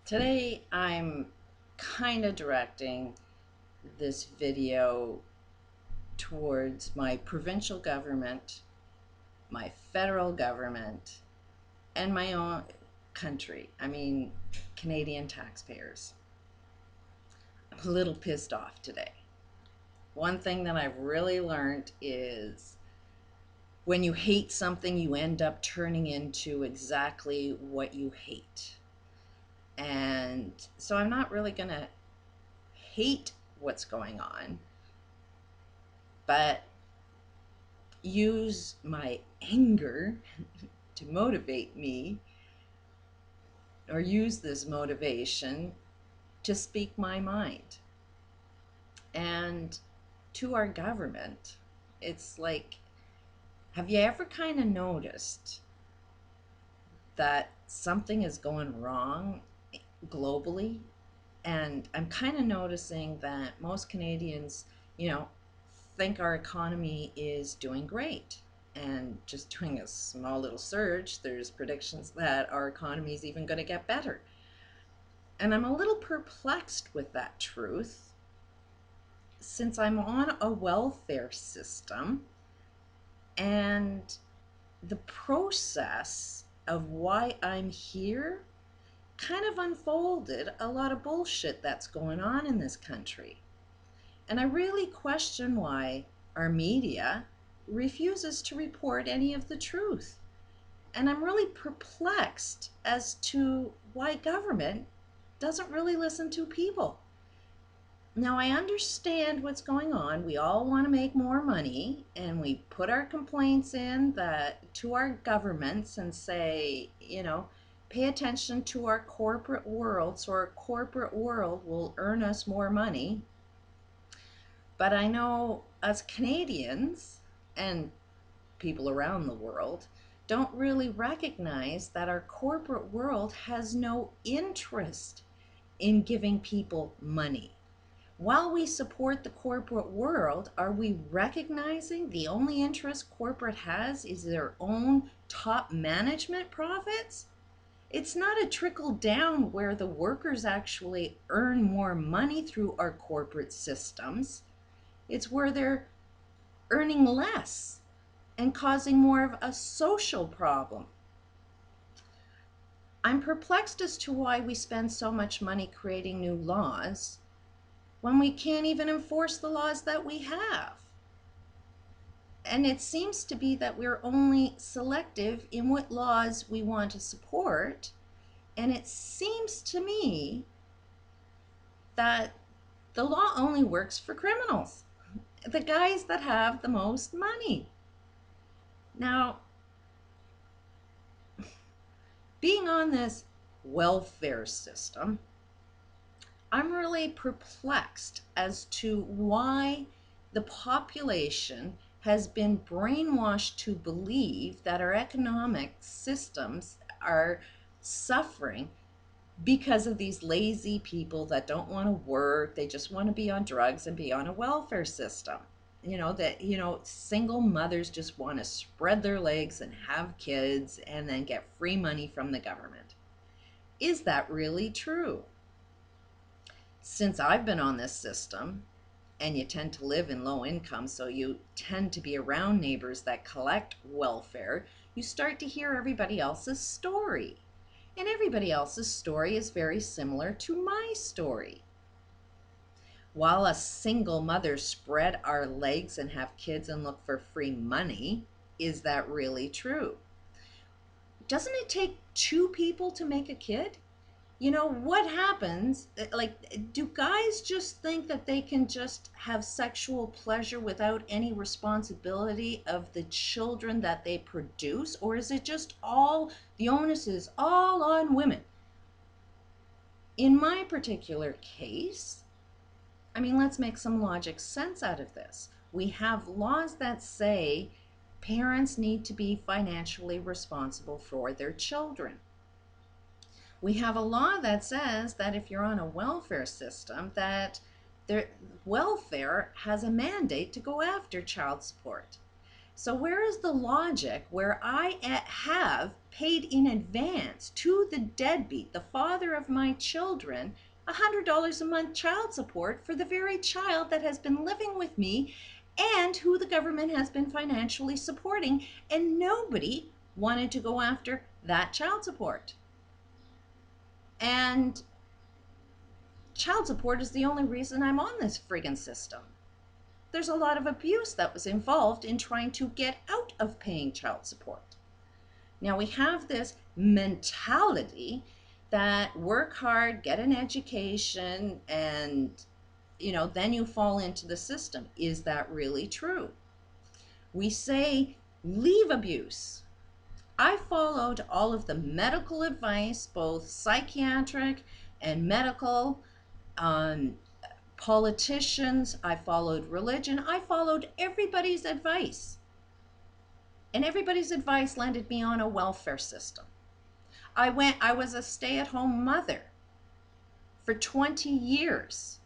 Today I'm kind of directing this video towards my provincial government, my federal government, and my own country. Canadian taxpayers. I'm a little pissed off today. One thing that I've really learned is when you hate something, you end up turning into exactly what you hate. And so I'm not really going to hate what's going on, but use my anger to motivate me, or use this motivation to speak my mind. And to our government, it's like, have you ever kind of noticed that something is going wrong globally? And I'm kind of noticing that most Canadians, you know, think our economy is doing great and just doing a small little surge. There's predictions that our economy is even going to get better. And I'm a little perplexed with that truth since I'm on a welfare system, and the process of why I'm here kind of unfolded a lot of bullshit that's going on in this country. And I really question why our media refuses to report any of the truth. And I'm really perplexed as to why government doesn't really listen to people. Now, I understand what's going on. We all want to make more money, and we put our complaints in to our governments and say, pay attention to our corporate world so our corporate world will earn us more money. But I know us Canadians and people around the world don't really recognize that our corporate world has no interest in giving people money. While we support the corporate world, are we recognizing the only interest corporate has is their own top management profits? It's not a trickle down where the workers actually earn more money through our corporate systems. It's where they're earning less and causing more of a social problem. I'm perplexed as to why we spend so much money creating new laws when we can't even enforce the laws that we have. And it seems to be that we're only selective in what laws we want to support. And it seems to me that the law only works for criminals, the guys that have the most money. Now, being on this welfare system, I'm really perplexed as to why the population has been brainwashed to believe that our economic systems are suffering because of these lazy people that don't want to work. They just want to be on drugs and be on a welfare system. Single mothers just want to spread their legs and have kids and then get free money from the government. Is that really true? Since I've been on this system, and you tend to live in low income, so you tend to be around neighbors that collect welfare, you start to hear everybody else's story. And everybody else's story is very similar to my story. While us single mothers spread our legs and have kids and look for free money, is that really true? Doesn't it take two people to make a kid? What happens? Like, do guys just think that they can just have sexual pleasure without any responsibility of the children that they produce? Or is it just all, the onus is all on women? In my particular case, let's make some logic sense out of this. We have laws that say parents need to be financially responsible for their children. We have a law that says that if you're on a welfare system, that their welfare has a mandate to go after child support. So where is the logic where I have paid in advance to the deadbeat, the father of my children, $100 a month child support for the very child that has been living with me and who the government has been financially supporting, and nobody wanted to go after that child support. And child support is the only reason I'm on this friggin' system. There's a lot of abuse that was involved in trying to get out of paying child support. Now we have this mentality that work hard, get an education, and then you fall into the system. Is that really true? We say leave abuse. I followed all of the medical advice, both psychiatric and medical, politicians. I followed religion. I followed everybody's advice. And everybody's advice landed me on a welfare system. I was a stay-at-home mother for 20 years.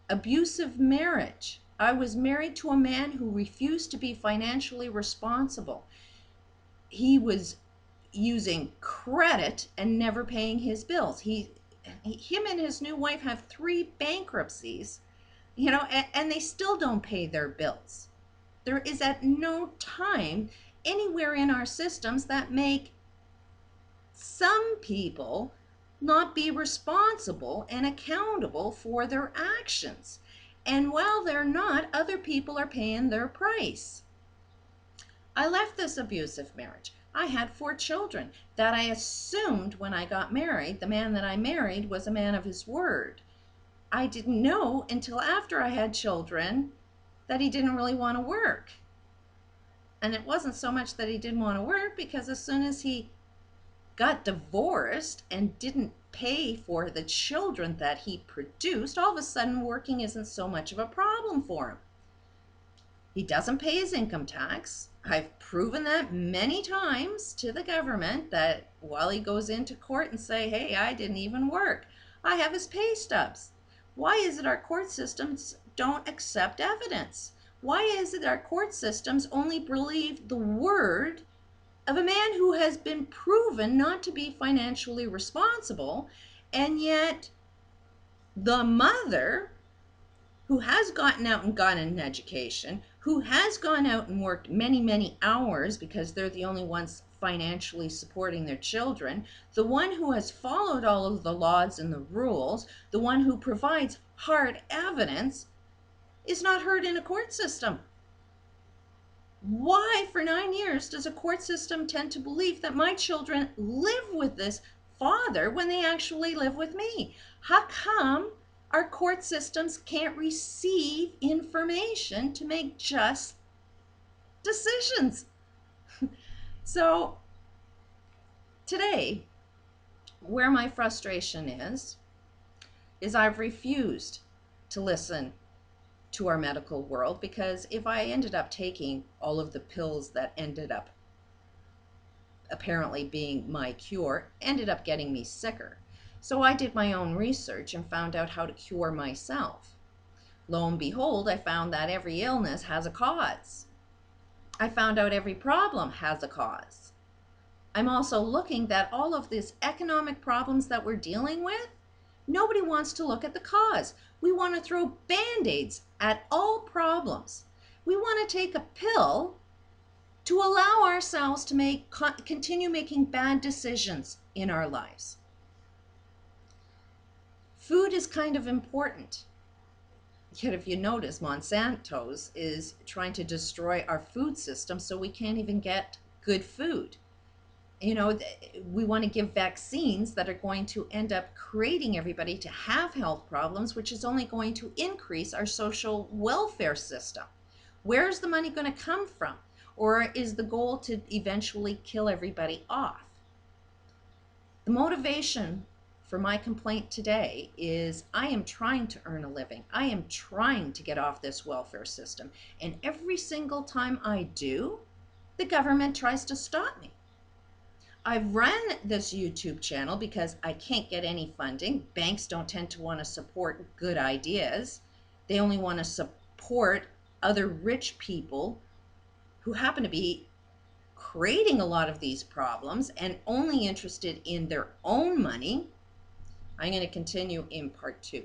Abusive marriage. I was married to a man who refused to be financially responsible. He was using credit and never paying his bills. Him and his new wife have 3 bankruptcies, and they still don't pay their bills. There is at no time anywhere in our systems that make some people not be responsible and accountable for their actions. And while they're not, other people are paying their price. I left this abusive marriage. I had 4 children that I assumed when I got married, the man that I married was a man of his word. I didn't know until after I had children that he didn't really want to work. And it wasn't so much that he didn't want to work, because as soon as he got divorced and didn't pay for the children that he produced, all of a sudden working isn't so much of a problem for him. He doesn't pay his income tax. I've proven that many times to the government, that while he goes into court and say, hey, I didn't even work, I have his pay stubs. Why is it our court systems don't accept evidence? Why is it our court systems only believe the word of a man who has been proven not to be financially responsible, and yet the mother who has gotten out and gotten an education, who has gone out and worked many, many hours because they're the only ones financially supporting their children, the one who has followed all of the laws and the rules, the one who provides hard evidence, is not heard in a court system. Why, for 9 years, does a court system tend to believe that my children live with this father when they actually live with me? How come our court systems can't receive information to make just decisions? So today, where my frustration is I've refused to listen to our medical world, because if I ended up taking all of the pills that ended up apparently being my cure, ended up getting me sicker. So I did my own research and found out how to cure myself. Lo and behold, I found that every illness has a cause. I found out every problem has a cause. I'm also looking that all of these economic problems that we're dealing with, nobody wants to look at the cause. We want to throw band-aids at all problems. We want to take a pill to allow ourselves to continue making bad decisions in our lives. Food is kind of important. Yet if you notice, Monsanto's is trying to destroy our food system so we can't even get good food. We want to give vaccines that are going to end up creating everybody to have health problems, which is only going to increase our social welfare system. Where's the money going to come from? Or is the goal to eventually kill everybody off? The motivation for my complaint today is I am trying to earn a living. I am trying to get off this welfare system. And every single time I do, the government tries to stop me. I've run this YouTube channel because I can't get any funding. Banks don't tend to want to support good ideas. They only want to support other rich people who happen to be creating a lot of these problems and only interested in their own money, I'm going to continue in part 2.